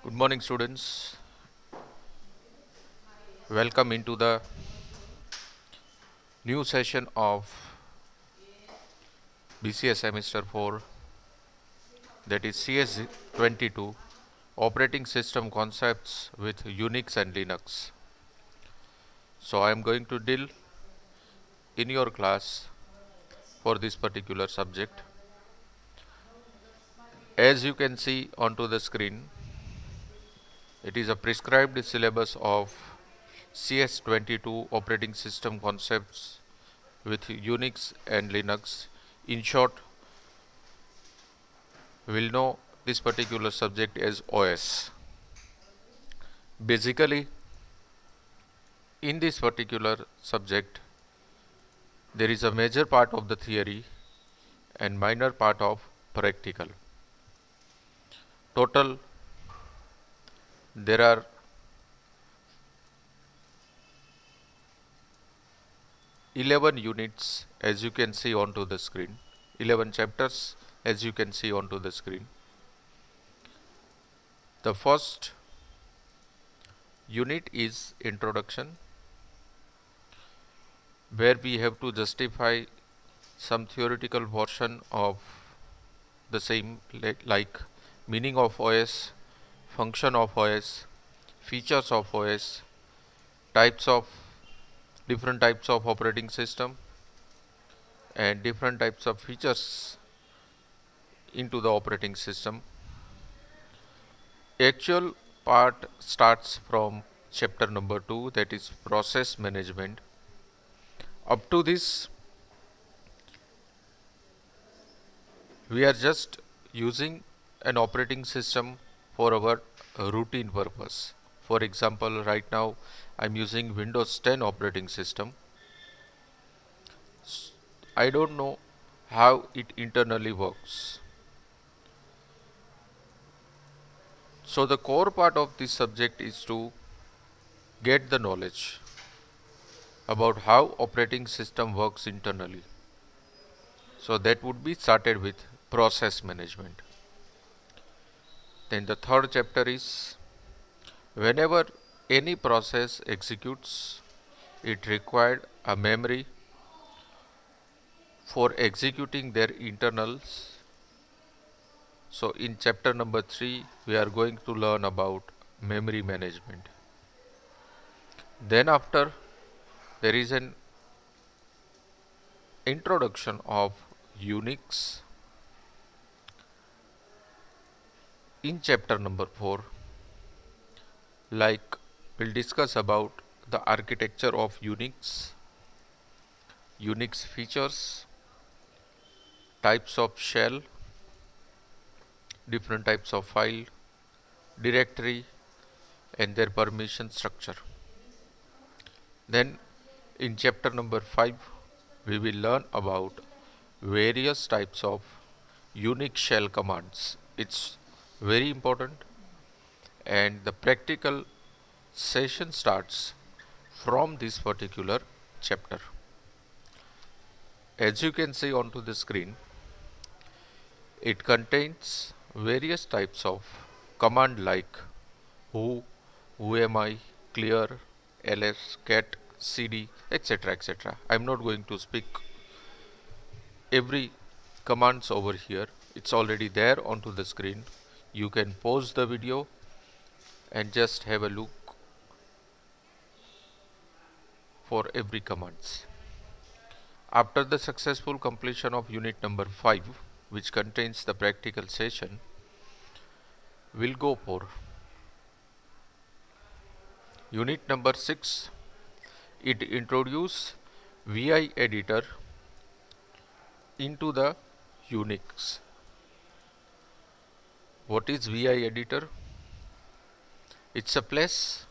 Good morning, students. Welcome into the new session of BCS semester 4, that is CS 22, operating system concepts with Unix and Linux. So I am going to deal in your class for this particular subject. As you can see onto the screen, it is a prescribed syllabus of CS 22 operating system concepts with Unix and Linux. In short, we will know this particular subject as OS. Basically, in this particular subject, there is a major part of the theory and minor part of practical. Total, there are 11 units as you can see onto the screen, 11 chapters as you can see onto the screen. The first unit is introduction, where we have to justify some theoretical portion of the same, like meaning of OS, function of OS, features of OS, different types of operating system, and different types of features into the operating system. Actual part starts from chapter number 2, that is process management. Up to this, we are just using an operating system for our routine purpose. For example, right now I am using Windows 10 operating system. I don't know how it internally works. So the core part of this subject is to get the knowledge about how operating system works internally. So that would be started with process management. Then the third chapter is, whenever any process executes, it required a memory for executing their internals. So in chapter number 3, we are going to learn about memory management. Then after, there is an introduction of Unix. In chapter number 4, like we'll discuss about the architecture of Unix, Unix features, types of shell, different types of file, directory, and their permission structure. Then in chapter number 5, we will learn about various types of Unix shell commands. It's very important, and the practical session starts from this particular chapter. As you can see onto the screen, it contains various types of command like who am I, clear, ls, cat, cd, etc. etc. I am not going to speak every commands over here. It's already there onto the screen. You can pause the video and just have a look for every commands. After the successful completion of unit number 5, which contains the practical session, we'll go for unit number 6. It introduces VI editor into the Unix. What is VI editor? It's a place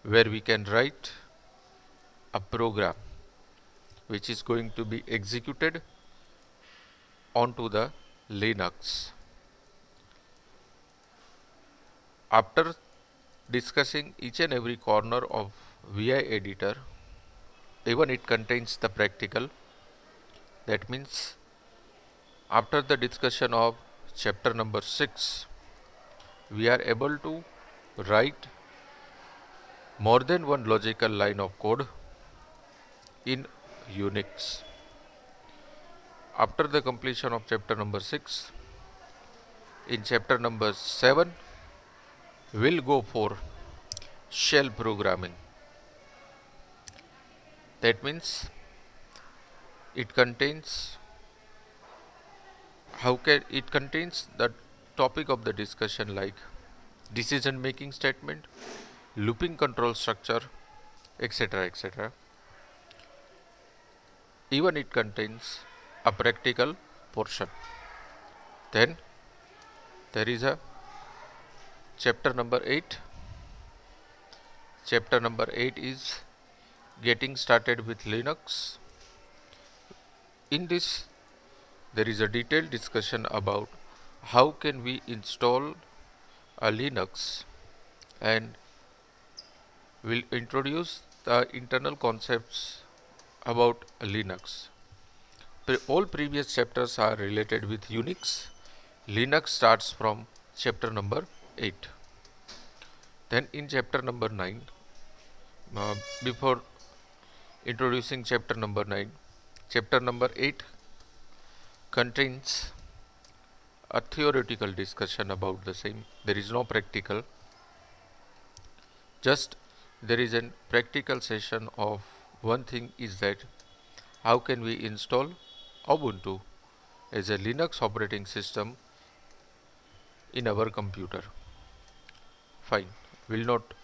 where we can write a program which is going to be executed onto the Linux. After discussing each and every corner of VI editor, even it contains the practical. That means after the discussion of chapter number 6, we are able to write more than one logical line of code in Unix. After the completion of chapter number 6, in chapter number 7, we'll go for shell programming. That means it contains the topic of the discussion like decision making statement, looping control structure, etc. etc. Even it contains a practical portion. Then there is a chapter number 8. Chapter number 8 is getting started with Linux. In this, there is a detailed discussion about how can we install a Linux, and will introduce the internal concepts about Linux. All previous chapters are related with Unix. Linux starts from chapter number 8. Then in chapter number 9, before introducing chapter number 9, chapter number 8 contains a theoretical discussion about the same. There is no practical, just there is a practical session of one thing is that how can we install Ubuntu as a Linux operating system in our computer. Fine, we'll not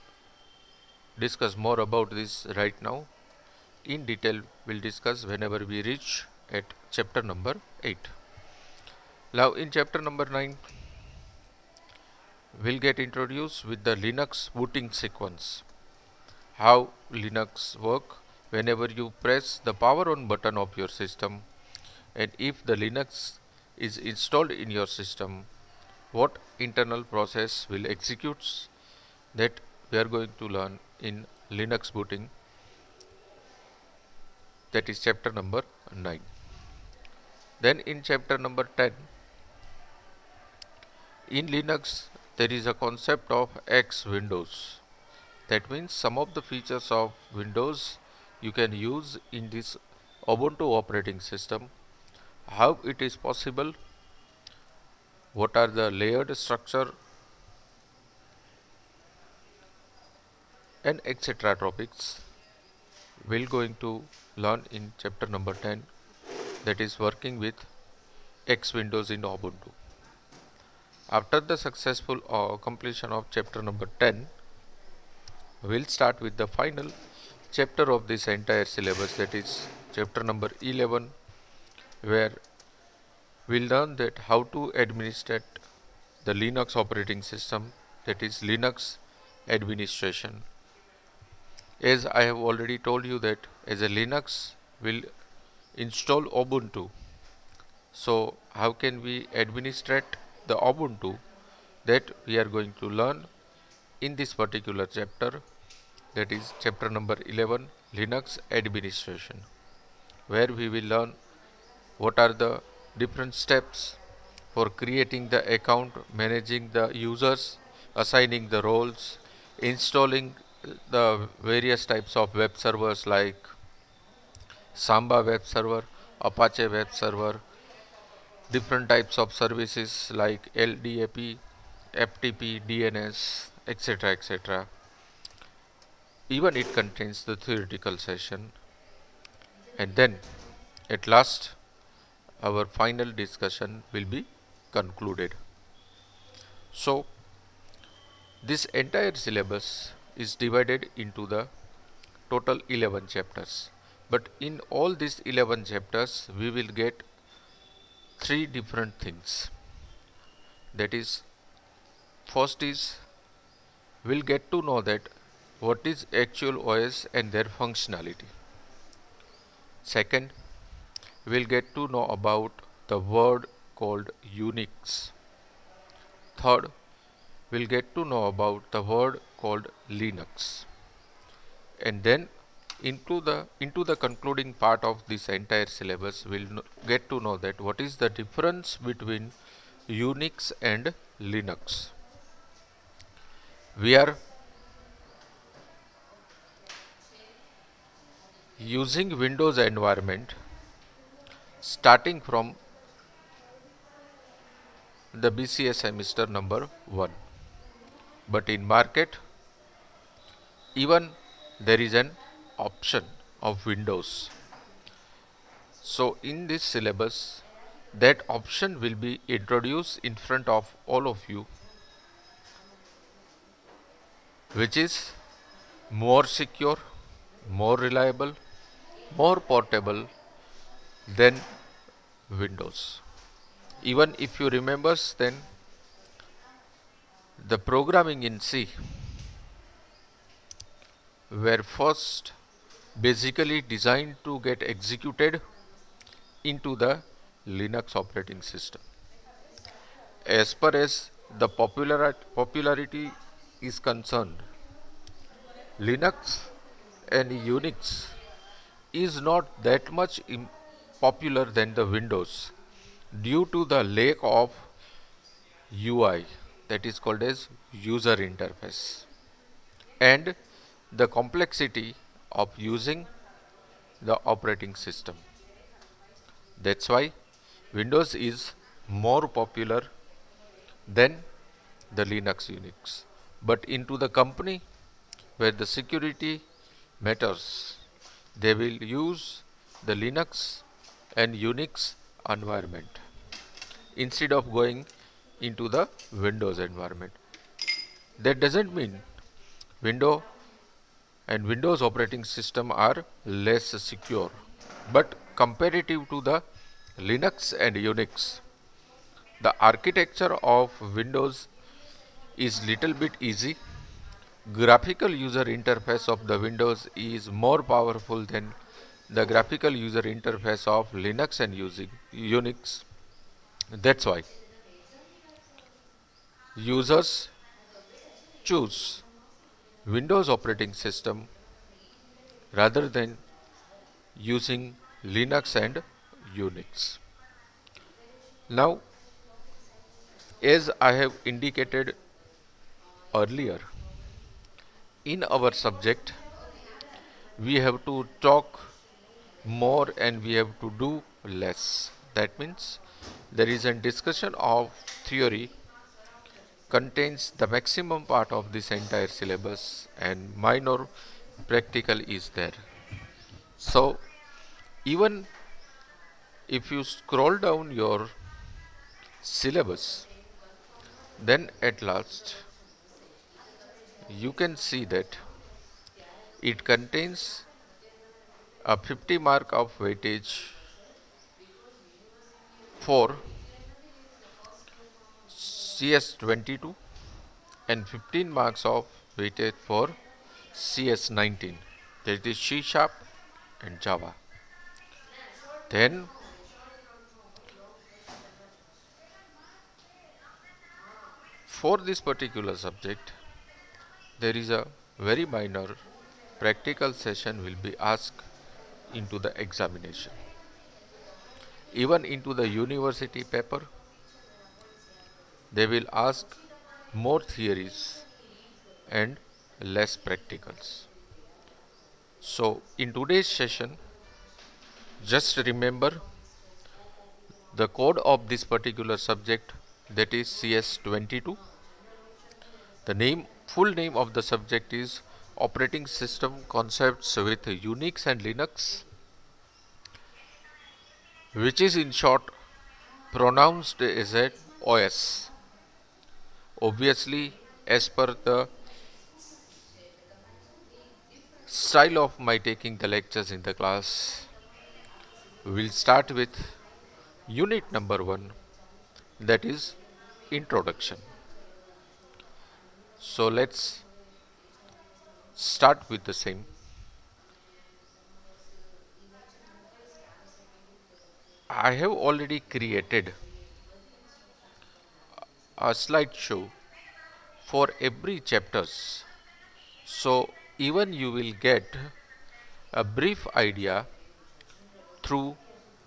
discuss more about this right now. In detail we'll discuss whenever we reach at chapter number 8. Now in chapter number 9, we'll get introduced with the Linux booting sequence. How Linux work whenever you press the power on button of your system, and if the Linux is installed in your system, what internal process will execute, that we are going to learn in Linux booting. That is chapter number 9. Then in chapter number 10, in Linux there is a concept of X Windows. That means some of the features of Windows you can use in this Ubuntu operating system. How it is possible, what are the layered structure, and etc. topics we're going to learn in chapter number 10, that is working with X Windows in Ubuntu. After the successful completion of chapter number 10, we'll start with the final chapter of this entire syllabus, that is chapter number 11, where we'll learn that how to administrate the Linux operating system, that is Linux administration. As I have already told you that as a Linux will install Ubuntu, so how can we administrate the Ubuntu, that we are going to learn in this particular chapter, that is chapter number 11, Linux administration, where we will learn what are the different steps for creating the account, managing the users, assigning the roles, installing the various types of web servers like Samba web server, Apache web server, different types of services like LDAP, FTP, DNS, etc. etc. Even it contains the theoretical session, and then at last our final discussion will be concluded. So this entire syllabus is divided into the total 11 chapters, but in all these 11 chapters we will get 3 different things. That is, first is we'll get to know that what is actual OS and their functionality. Second, we'll get to know about the word called Unix. Third, we'll get to know about the word called Linux. And then into the concluding part of this entire syllabus, we'll get to know that what is the difference between Unix and Linux. We are using Windows environment starting from the BCA semester number 1. But in market, even there is an option of Windows. So in this syllabus, that option will be introduced in front of all of you, which is more secure, more reliable, more portable than Windows. Even if you remember, then the programming in C were first basically designed to get executed into the Linux operating system. As far as the popularity is concerned, Linux and Unix is not that much popular than the Windows due to the lack of UI, that is called as user interface, and the complexity of using the operating system. That's why Windows is more popular than the Linux Unix. But into the company where the security matters, they will use the Linux and Unix environment instead of going into the Windows environment. That doesn't mean Windows and Windows operating system are less secure, but comparative to the Linux and Unix, the architecture of Windows is little bit easy. Graphical user interface of the Windows is more powerful than the graphical user interface of Linux and Unix. That's why users choose Windows operating system rather than using Linux and Unix. Now, as I have indicated earlier, in our subject we have to talk more and we have to do less. That means there is a discussion of theory contains the maximum part of this entire syllabus and minor practical is there. So even if you scroll down your syllabus, then at last you can see that it contains a 50 mark of weightage for CS22 and 15 marks of weightage for CS19, that is C# and Java. Then for this particular subject, there is a very minor practical session will be asked into the examination. Even into the university paper, they will ask more theories and less practicals. So in today's session, just remember the code of this particular subject, that is CS22. The full name of the subject is Operating System Concepts with Unix and Linux, which is in short pronounced as an OS. Obviously, as per the style of my taking the lectures in the class, we'll start with unit number 1, that is introduction. So let's start with the same. I have already created a slideshow for every chapters, so even you will get a brief idea through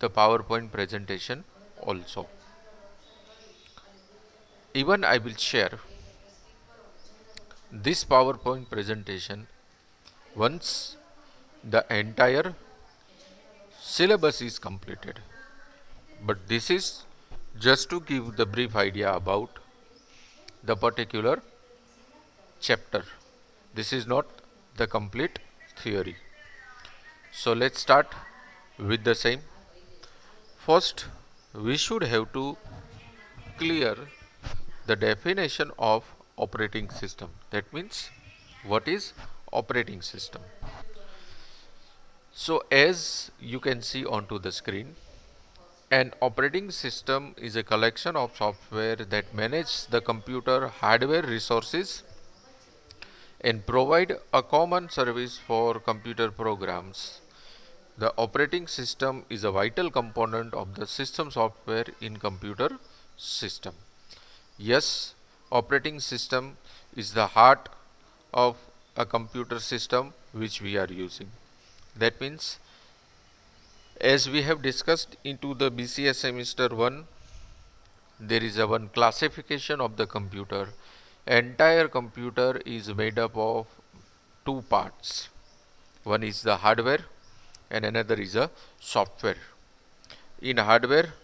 the PowerPoint presentation also. Even I will share this PowerPoint presentation once the entire syllabus is completed. But this is just to give the brief idea about the particular chapter. This is not the complete theory. So let's start with the same. First, we should have to clear the definition of operating system. That means, what is operating system? So as you can see onto the screen, an operating system is a collection of software that manages the computer hardware resources and provide a common service for computer programs. The operating system is a vital component of the system software in computer system. Yes, operating system is the heart of a computer system which we are using. That means, as we have discussed into the BCS semester 1, there is a one classification of the computer. Entire computer is made up of two parts. One is the hardware and another is a software. In hardware,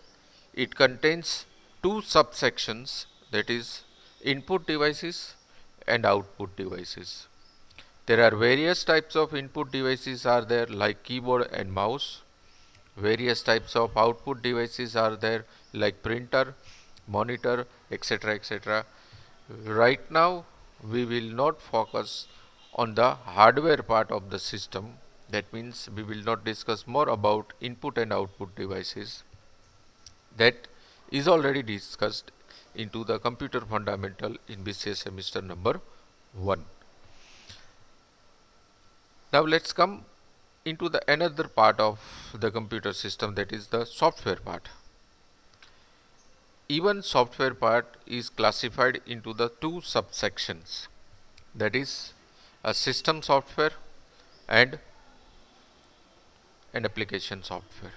it contains two subsections, that is input devices and output devices. There are various types of input devices are there, like keyboard and mouse. Various types of output devices are there, like printer, monitor, etc., etc. Right now we will not focus on the hardware part of the system. That means we will not discuss more about input and output devices. That is already discussed into the computer fundamental in BCS semester number 1. Now let's come into the another part of the computer system, that is the software part. Even software part is classified into the two subsections, that is a system software and an application software.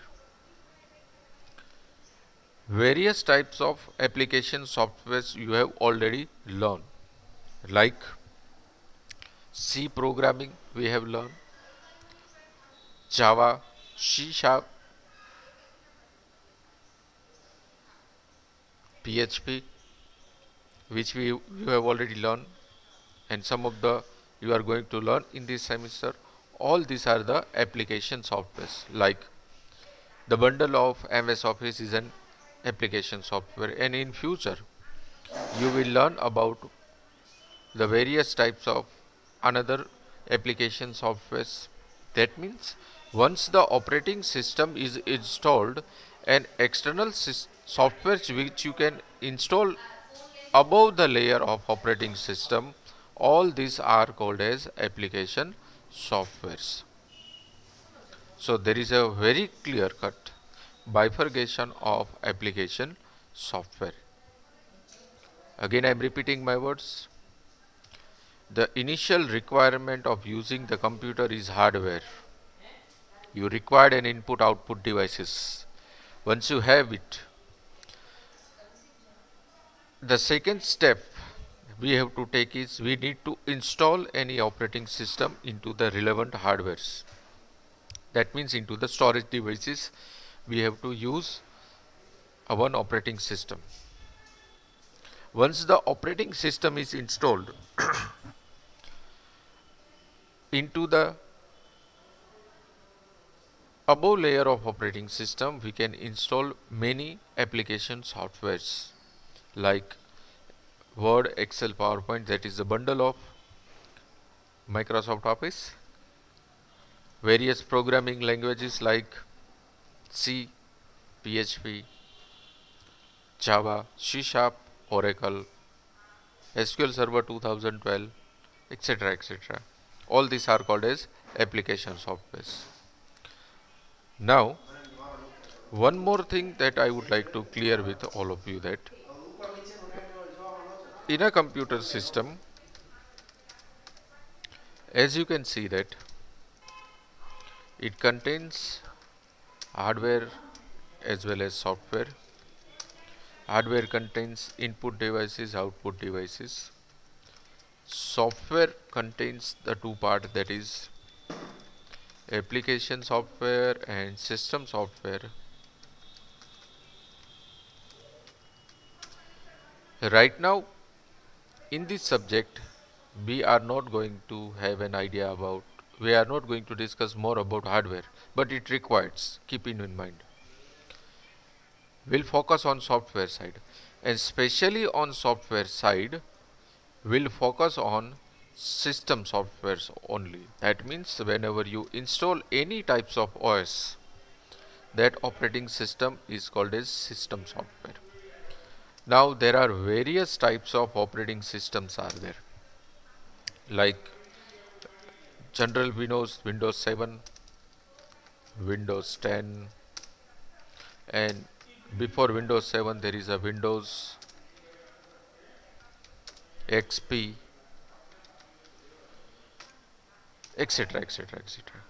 Various types of application softwares you have already learned, like C programming we have learned, Java, C Sharp, PHP, which you have already learned, and some of the you are going to learn in this semester. All these are the application softwares, like the bundle of MS Office is an application software, and in future you will learn about the various types of another application softwares. That means, once the operating system is installed, an external software which you can install above the layer of operating system, all these are called as application softwares. So there is a very clear cut bifurcation of application software. Again I am repeating my words. The initial requirement of using the computer is hardware. You require an input output devices. Once you have it, the second step we have to take is we need to install any operating system into the relevant hardwares. That means into the storage devices we have to use a one operating system. Once the operating system is installed into the above layer of operating system, we can install many application softwares like Word, Excel, PowerPoint, that is the bundle of Microsoft Office. Various programming languages like C, PHP, Java, C Sharp, Oracle, SQL Server 2012, etc., etc. All these are called as application softwares. Now, one more thing that I would like to clear with all of you, that in a computer system, as you can see, that it contains hardware as well as software. Hardware contains input devices, output devices. Software contains the two parts, that is application software and system software. Right now in this subject we are not going to have an idea about, we are not going to discuss more about hardware, but it requires, keep it in mind. We'll focus on software side, and especially on software side we'll focus on system softwares only. That means whenever you install any types of OS, that operating system is called as system software. Now there are various types of operating systems are there, like general Windows, Windows 7, Windows 10, and before Windows 7 there is a Windows XP, etc, etc, etc.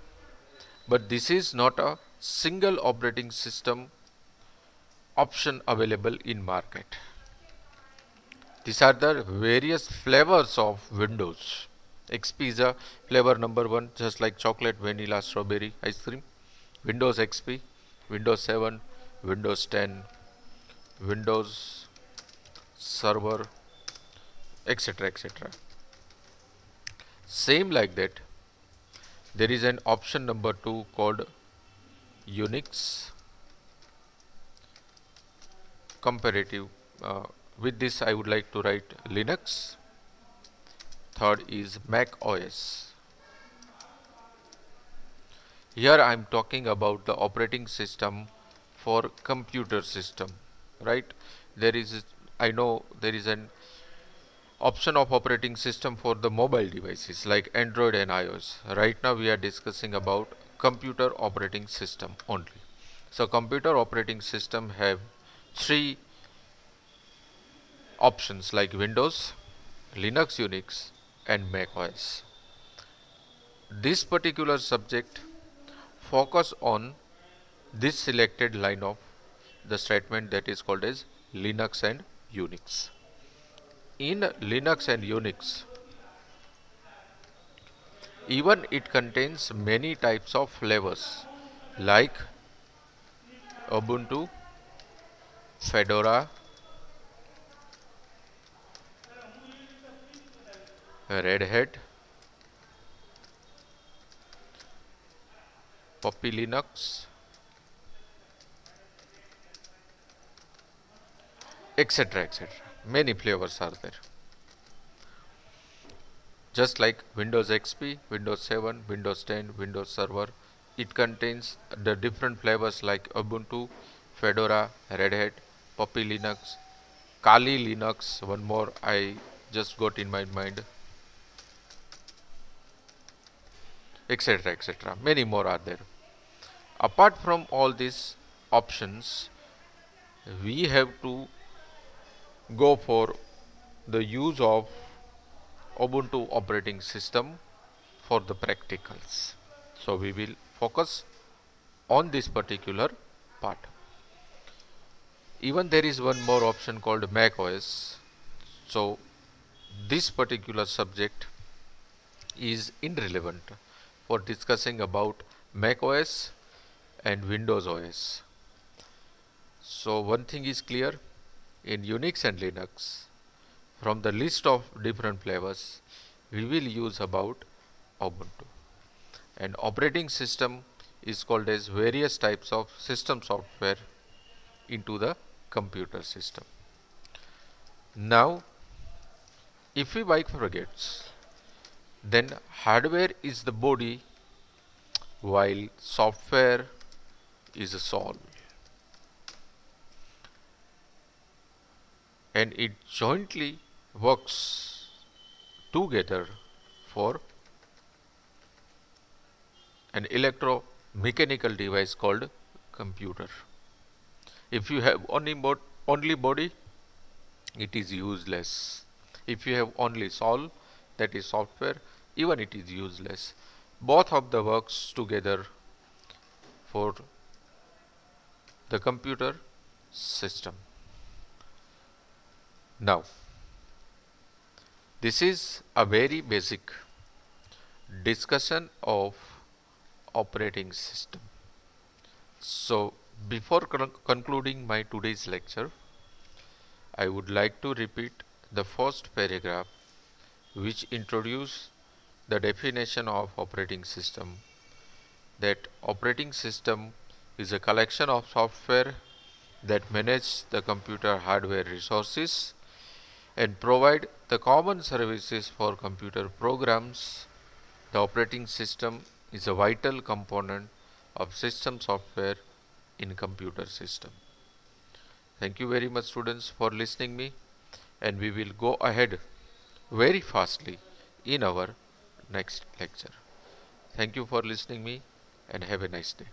But this is not a single operating system option available in market. These are the various flavors of Windows. XP is a flavor number 1, just like chocolate, vanilla, strawberry ice cream. Windows XP, Windows 7, Windows 10, Windows Server, etc, etc. Same like that, there is an option number 2 called Unix comparative. With this I would like to write Linux. Third is Mac OS. Here I am talking about the operating system for computer system, right? There is, I know there is an option of operating system for the mobile devices like Android and iOS. Right now we are discussing about computer operating system only. So computer operating system have three options like Windows, Linux, Unix and Mac OS. This particular subject focus on this selected line of the statement, that is called as Linux and Unix. In Linux and Unix, even it contains many types of flavors like Ubuntu, Fedora, Red Hat, Puppy Linux, etc, etc. Many flavors are there. Just like Windows XP, Windows 7, Windows 10, Windows Server, it contains the different flavors like Ubuntu, Fedora, Red Hat, Puppy Linux, Kali Linux, one more I just got in my mind, etc, etc. Many more are there. Apart from all these options, we have to go for the use of Ubuntu operating system for the practicals. So we will focus on this particular part. Even there is one more option called Mac OS. So this particular subject is irrelevant for discussing about Mac OS and Windows OS. So one thing is clear, in Unix and Linux, from the list of different flavors, we will use about Ubuntu. And operating system is called as various types of system software into the computer system. Now, if we bifurcate, then hardware is the body while software is a soul. And it jointly works together for an electromechanical device called computer. If you have only body, it is useless. If you have only soul, that is software, even it is useless. Both of the works together for the computer system. Now, This is a very basic discussion of operating system. So before concluding my today's lecture, I would like to repeat the first paragraph which introduces the definition of operating system, that operating system is a collection of software that manage the computer hardware resources and provide the common services for computer programs. The operating system is a vital component of system software in computer system. Thank you very much students for listening me, and we will go ahead very fastly in our next lecture. Thank you for listening me and have a nice day.